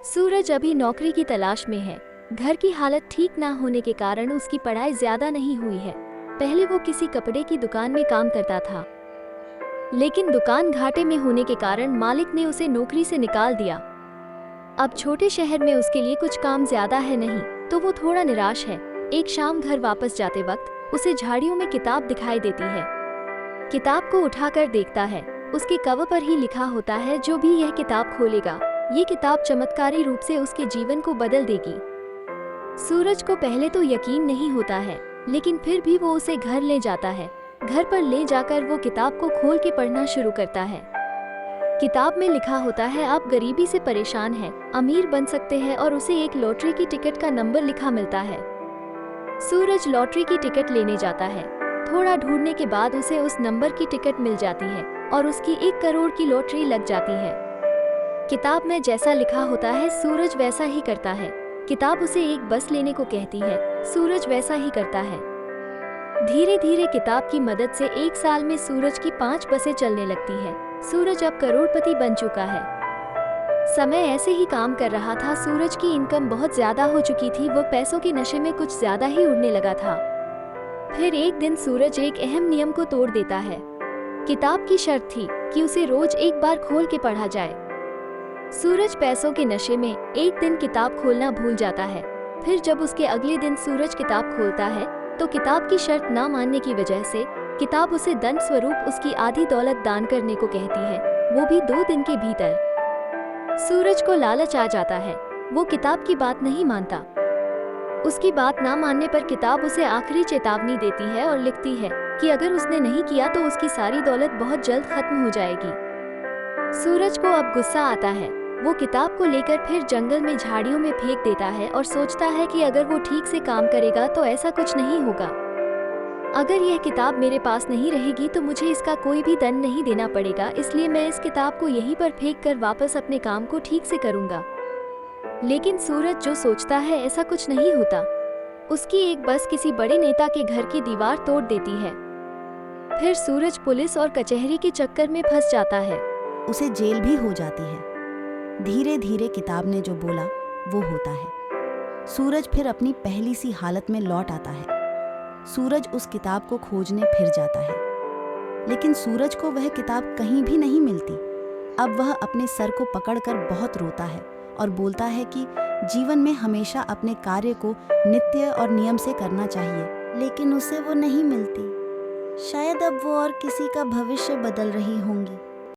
सूरज अभी नौकरी की तलाश में है। घर की हालत ठीक ना होने के कारण उसकी पढ़ाई ज्यादा नहीं हुई है। पहले वो किसी कपड़े की दुकान में काम करता था, लेकिन दुकान घाटे में होने के कारण मालिक ने उसे नौकरी से निकाल दिया। अब छोटे शहर में उसके लिए कुछ काम ज्यादा है नहीं, तो वो थोड़ा निराश है। एक शाम घर वापस जाते वक्त उसे झाड़ियों में किताब दिखाई देती है। किताब को उठाकर देखता है, उसके कवर पर ही लिखा होता है, जो भी यह किताब खोलेगा, ये किताब चमत्कारी रूप से उसके जीवन को बदल देगी। सूरज को पहले तो यकीन नहीं होता है, लेकिन फिर भी वो उसे घर ले जाता है। घर पर ले जाकर वो किताब को खोल के पढ़ना शुरू करता है। किताब में लिखा होता है, आप गरीबी से परेशान हैं, अमीर बन सकते हैं, और उसे एक लॉटरी की टिकट का नंबर लिखा मिलता है। सूरज लॉटरी की टिकट लेने जाता है। थोड़ा ढूंढने के बाद उसे उस नंबर की टिकट मिल जाती है और उसकी 1 करोड़ की लॉटरी लग जाती है। किताब में जैसा लिखा होता है, सूरज वैसा ही करता है। किताब उसे एक बस लेने को कहती है, सूरज वैसा ही करता है। धीरे धीरे किताब की मदद से 1 साल में सूरज की 5 बसें चलने लगती है। सूरज अब करोड़पति बन चुका है। समय ऐसे ही काम कर रहा था। सूरज की इनकम बहुत ज्यादा हो चुकी थी। वो पैसों के नशे में कुछ ज्यादा ही उड़ने लगा था। फिर एक दिन सूरज एक अहम नियम को तोड़ देता है। किताब की शर्त थी कि उसे रोज एक बार खोल के पढ़ा जाए। सूरज पैसों के नशे में एक दिन किताब खोलना भूल जाता है। फिर जब उसके अगले दिन सूरज किताब खोलता है, तो किताब की शर्त ना मानने की वजह से किताब उसे दंड स्वरूप उसकी आधी दौलत दान करने को कहती है, वो भी 2 दिन के भीतर। सूरज को लालच आ जाता है। वो किताब की बात नहीं मानता। उसकी बात ना मानने पर किताब उसे आखिरी चेतावनी देती है और लिखती है कि अगर उसने नहीं किया तो उसकी सारी दौलत बहुत जल्द खत्म हो जाएगी। सूरज को अब गुस्सा आता है। वो किताब को लेकर फिर जंगल में झाड़ियों में फेंक देता है और सोचता है कि अगर वो ठीक से काम करेगा तो ऐसा कुछ नहीं होगा। अगर यह किताब मेरे पास नहीं रहेगी तो मुझे इसका कोई भी दंड नहीं देना पड़ेगा, इसलिए मैं इस किताब को यहीं पर फेंक कर वापस अपने काम को ठीक से करूंगा। लेकिन सूरज जो सोचता है, ऐसा कुछ नहीं होता। उसकी एक बस किसी बड़े नेता के घर की दीवार तोड़ देती है। फिर सूरज पुलिस और कचहरी के चक्कर में फंस जाता है। उसे जेल भी हो जाती है। धीरे धीरे किताब ने जो बोला वो होता है। सूरज फिर अपनी पहली सी हालत में लौट आता है। सूरज उस किताब को खोजने फिर जाता है, लेकिन सूरज को वह किताब कहीं भी नहीं मिलती। अब वह अपने सर को पकड़कर बहुत रोता है और बोलता है कि जीवन में हमेशा अपने कार्य को नित्य और नियम से करना चाहिए, लेकिन उसे वो नहीं मिलती। शायद अब वो और किसी का भविष्य बदल रही होंगी।